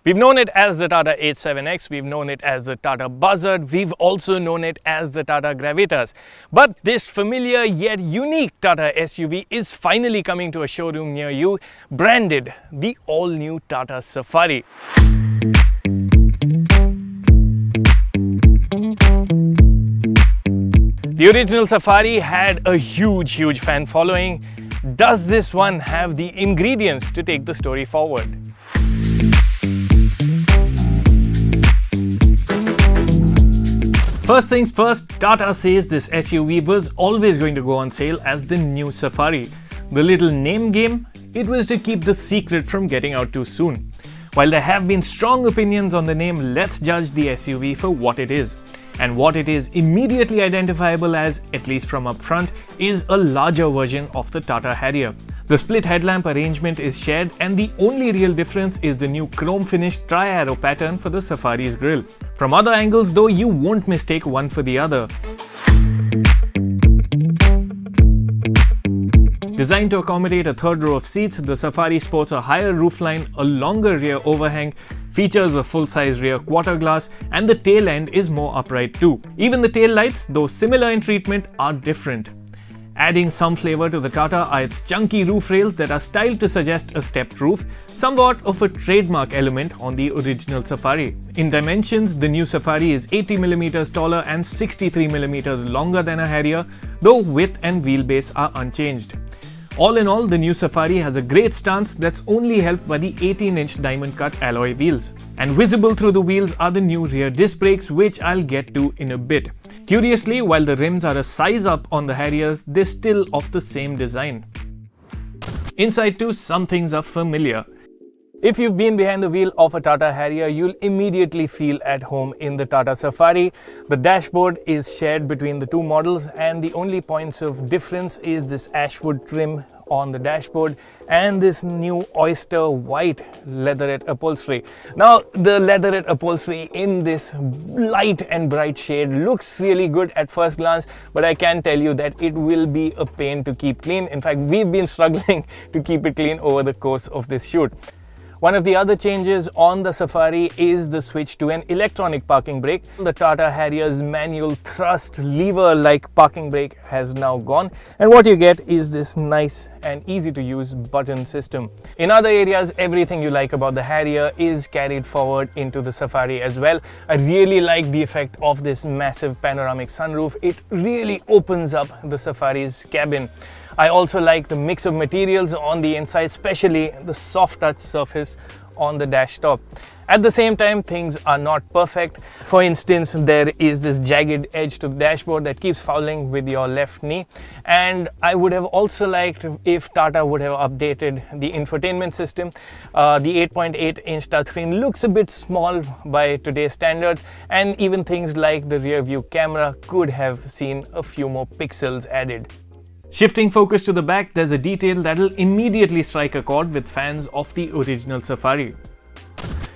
We've known it as the Tata 87X, we've known it as the Tata Buzzard, we've also known it as the Tata Gravitas. But this familiar yet unique Tata SUV is finally coming to a showroom near you, branded the all-new Tata Safari. The original Safari had a huge fan following. Does this one have the ingredients to take the story forward? First things first, Tata says this SUV was always going to go on sale as the new Safari. The little name game, it was to keep the secret from getting out too soon. While there have been strong opinions on the name, let's judge the SUV for what it is. And what it is immediately identifiable as, at least from up front, is a larger version of the Tata Harrier. The split headlamp arrangement is shared, and the only real difference is the new chrome finished tri-arrow pattern for the Safari's grille. From other angles though, you won't mistake one for the other. Designed to accommodate a third row of seats, the Safari sports a higher roofline, a longer rear overhang, features a full-size rear quarter glass, and the tail end is more upright too. Even the tail lights, though similar in treatment, are different. Adding some flavor to the Tata are its chunky roof rails that are styled to suggest a stepped roof, somewhat of a trademark element on the original Safari. In dimensions, the new Safari is 80mm taller and 63mm longer than a Harrier, though width and wheelbase are unchanged. All in all, the new Safari has a great stance that's only helped by the 18-inch diamond-cut alloy wheels. And visible through the wheels are the new rear disc brakes, which I'll get to in a bit. Curiously, while the rims are a size up on the Harriers, they're still of the same design. Inside too, some things are familiar. If you've been behind the wheel of a Tata Harrier, you'll immediately feel at home in the Tata Safari. The dashboard is shared between the two models, and the only points of difference is this ashwood trim on the dashboard and this new oyster white leatherette upholstery. Now, the leatherette upholstery in this light and bright shade looks really good at first glance, but I can tell you that it will be a pain to keep clean. In fact, we've been struggling to keep it clean over the course of this shoot. One of the other changes on the Safari is the switch to an electronic parking brake. The Tata Harrier's manual thrust lever-like parking brake has now gone, and what you get is this nice and easy to use button system. In other areas, everything you like about the Harrier is carried forward into the Safari as well. I really like the effect of this massive panoramic sunroof. It really opens up the Safari's cabin. I also like the mix of materials on the inside, especially the soft touch surface on the dash top. At the same time, things are not perfect. For instance, there is this jagged edge to the dashboard that keeps fouling with your left knee. And I would have also liked if Tata would have updated the infotainment system. The 8.8-inch touchscreen looks a bit small by today's standards, and even things like the rear view camera could have seen a few more pixels added. Shifting focus to the back, there's a detail that'll immediately strike a chord with fans of the original Safari.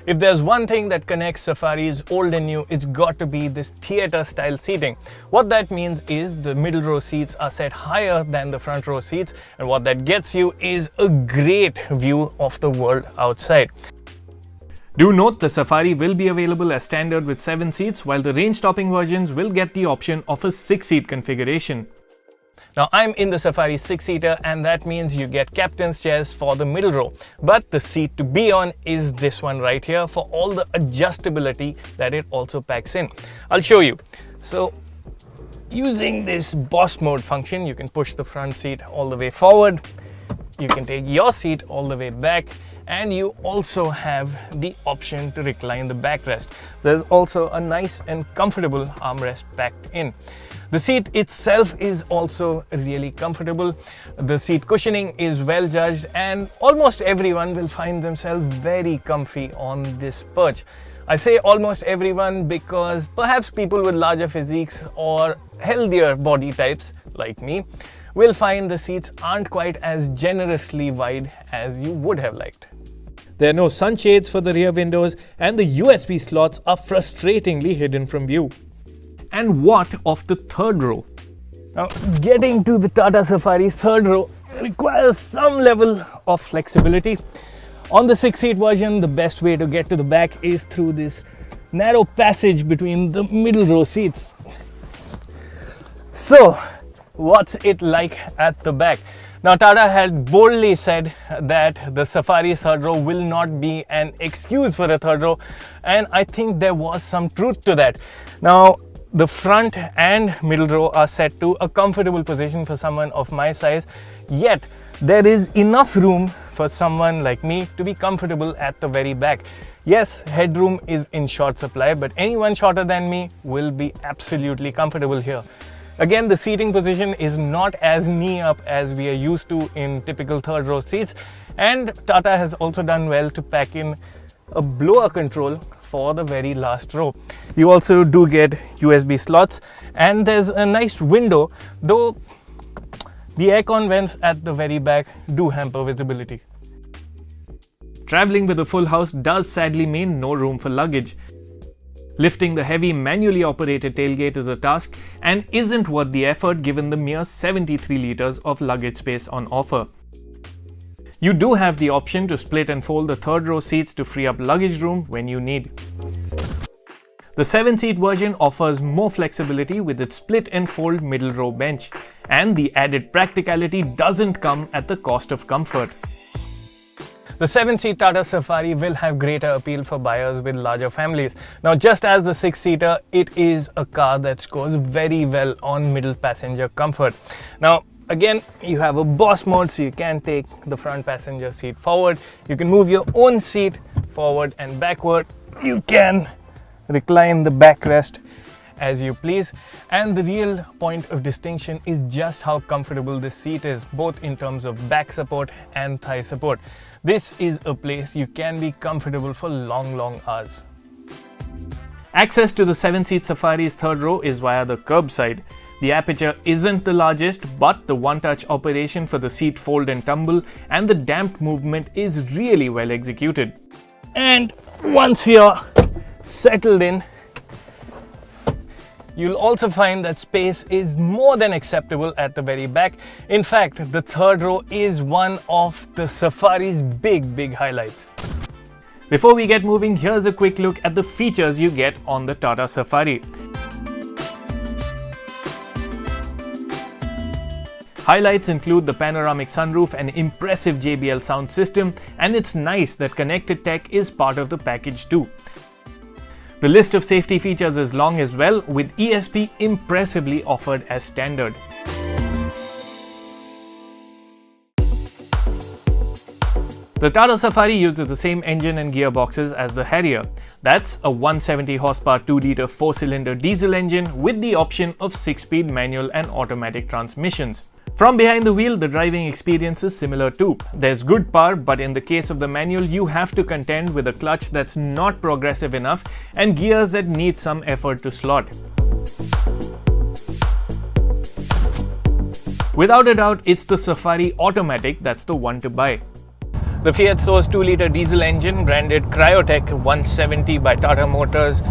If there's one thing that connects Safaris old and new, it's got to be this theatre-style seating. What that means is the middle row seats are set higher than the front row seats, and what that gets you is a great view of the world outside. Do note the Safari will be available as standard with 7 seats, while the range-topping versions will get the option of a 6-seat configuration. Now, I'm in the Safari 6-seater, and that means you get captain's chairs for the middle row. But the seat to be on is this one right here for all the adjustability that it also packs in. I'll show you. So, using this boss mode function, you can push the front seat all the way forward. You can take your seat all the way back, and you also have the option to recline the backrest. There's also a nice and comfortable armrest packed in. The seat itself is also really comfortable. The seat cushioning is well judged, and almost everyone will find themselves very comfy on this perch. I say almost everyone because perhaps people with larger physiques or healthier body types like me will find the seats aren't quite as generously wide as you would have liked. There are no sunshades for the rear windows, and the USB slots are frustratingly hidden from view. And what of the third row? Now, getting to the Tata Safari third row requires some level of flexibility. On the 6-seat version, the best way to get to the back is through this narrow passage between the middle row seats. So, what's it like at the back? Now, Tata had boldly said that the Safari third row will not be an excuse for a third row, and I think there was some truth to that. Now, the front and middle row are set to a comfortable position for someone of my size, yet there is enough room for someone like me to be comfortable at the very back. Yes, headroom is in short supply, but anyone shorter than me will be absolutely comfortable here. Again, the seating position is not as knee up as we are used to in typical third row seats, and Tata has also done well to pack in a blower control for the very last row. You also do get USB slots, and there's a nice window, though the aircon vents at the very back do hamper visibility. Traveling with a full house does sadly mean no room for luggage. Lifting the heavy manually operated tailgate is a task and isn't worth the effort given the mere 73 litres of luggage space on offer. You do have the option to split and fold the third row seats to free up luggage room when you need. The 7-seat version offers more flexibility with its split and fold middle row bench, and the added practicality doesn't come at the cost of comfort. The 7-seat Tata Safari will have greater appeal for buyers with larger families. Now, just as the 6-seater, it is a car that scores very well on middle passenger comfort. Now, again, you have a boss mode, so you can take the front passenger seat forward. You can move your own seat forward and backward. You can recline the backrest as you please. And the real point of distinction is just how comfortable this seat is, both in terms of back support and thigh support. This is a place you can be comfortable for long hours. Access to the 7-seat Safari's third row is via the curbside. The aperture isn't the largest, but the one-touch operation for the seat fold and tumble and the damped movement is really well executed. And once you're settled in, you'll also find that space is more than acceptable at the very back. In fact, the third row is one of the Safari's big highlights. Before we get moving, here's a quick look at the features you get on the Tata Safari. Highlights include the panoramic sunroof, an impressive JBL sound system, and it's nice that connected tech is part of the package too. The list of safety features is long as well, with ESP impressively offered as standard. The Tata Safari uses the same engine and gearboxes as the Harrier. That's a 170 horsepower 2-litre 4-cylinder diesel engine with the option of 6-speed manual and automatic transmissions. From behind the wheel, the driving experience is similar too. There's good power, but in the case of the manual, you have to contend with a clutch that's not progressive enough and gears that need some effort to slot. Without a doubt, it's the Safari Automatic that's the one to buy. The Fiat Source 2-litre diesel engine, branded Cryotech 170 by Tata Motors,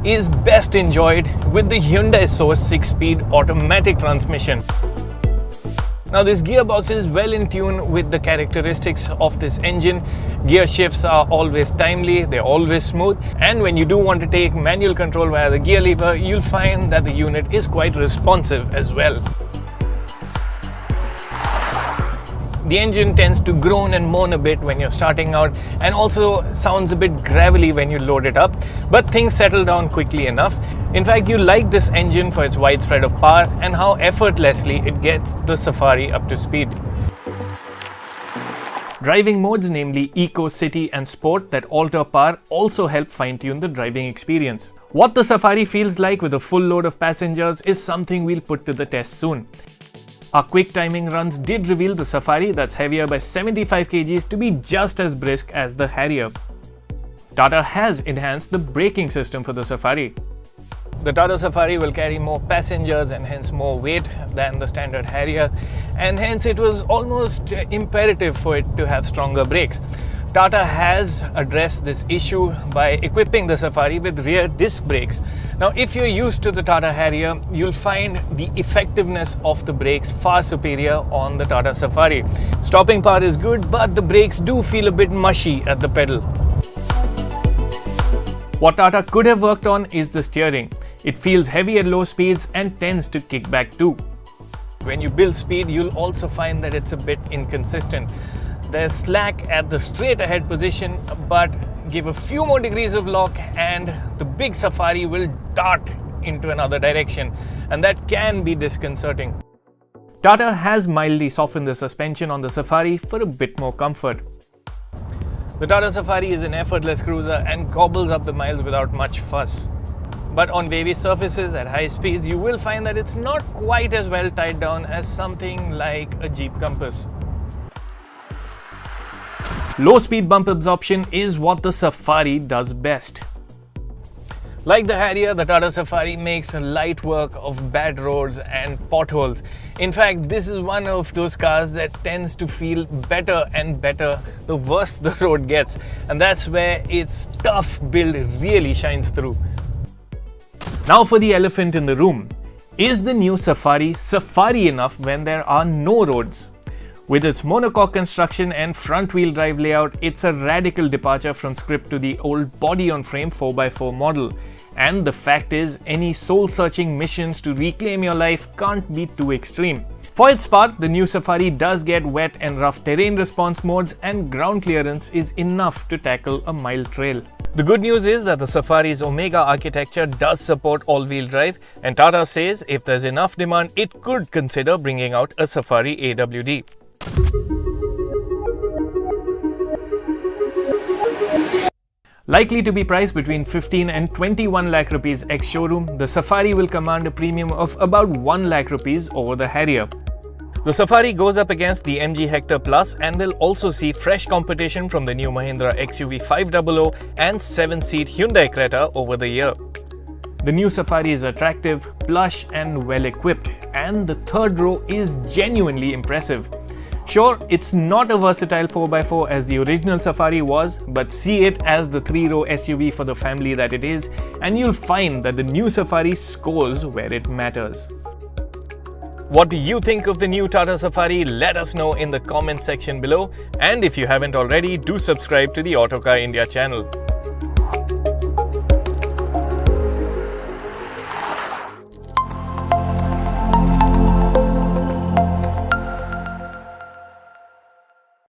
is best enjoyed with the Hyundai Source 6-speed automatic transmission. Now, this gearbox is well in tune with the characteristics of this engine. Gear shifts are always timely, they're always smooth, and when you do want to take manual control via the gear lever, you'll find that the unit is quite responsive as well. The engine tends to groan and moan a bit when you're starting out, and also sounds a bit gravelly when you load it up, but things settle down quickly enough. In fact, you like this engine for its wide spread of power and how effortlessly it gets the Safari up to speed. Driving modes, namely Eco, City and Sport, that alter power also help fine-tune the driving experience. What the Safari feels like with a full load of passengers is something we'll put to the test soon. Our quick timing runs did reveal the Safari, that's heavier by 75 kgs, to be just as brisk as the Harrier. Tata has enhanced the braking system for the Safari. The Tata Safari will carry more passengers and hence more weight than the standard Harrier, and hence it was almost imperative for it to have stronger brakes. Tata has addressed this issue by equipping the Safari with rear disc brakes. Now, if you're used to the Tata Harrier, you'll find the effectiveness of the brakes far superior on the Tata Safari. Stopping power is good, but the brakes do feel a bit mushy at the pedal. What Tata could have worked on is the steering. It feels heavy at low speeds and tends to kick back too. When you build speed, you'll also find that it's a bit inconsistent. There's slack at the straight ahead position, but give a few more degrees of lock and the big Safari will dart into another direction, and that can be disconcerting. Tata has mildly softened the suspension on the Safari for a bit more comfort. The Tata Safari is an effortless cruiser and gobbles up the miles without much fuss. But on wavy surfaces at high speeds, you will find that it's not quite as well tied down as something like a Jeep Compass. Low speed bump absorption is what the Safari does best. Like the Harrier, the Tata Safari makes light work of bad roads and potholes. In fact, this is one of those cars that tends to feel better and better the worse the road gets, and that's where its tough build really shines through. Now for the elephant in the room. Is the new Safari Safari enough when there are no roads? With its monocoque construction and front-wheel drive layout, it's a radical departure from script to the old body-on-frame 4x4 model. And the fact is, any soul-searching missions to reclaim your life can't be too extreme. For its part, the new Safari does get wet and rough terrain response modes, and ground clearance is enough to tackle a mile trail. The good news is that the Safari's Omega architecture does support all-wheel drive, and Tata says if there's enough demand, it could consider bringing out a Safari AWD. Likely to be priced between 15 and 21 lakh rupees ex-showroom, the Safari will command a premium of about 1 lakh rupees over the Harrier. The Safari goes up against the MG Hector Plus and will also see fresh competition from the new Mahindra XUV 500 and 7-seat Hyundai Creta over the year. The new Safari is attractive, plush and well equipped, and the third row is genuinely impressive. Sure, it's not a versatile 4x4 as the original Safari was, but see it as the 3-row SUV for the family that it is, and you'll find that the new Safari scores where it matters. What do you think of the new Tata Safari? Let us know in the comment section below, and if you haven't already, do subscribe to the Autocar India channel.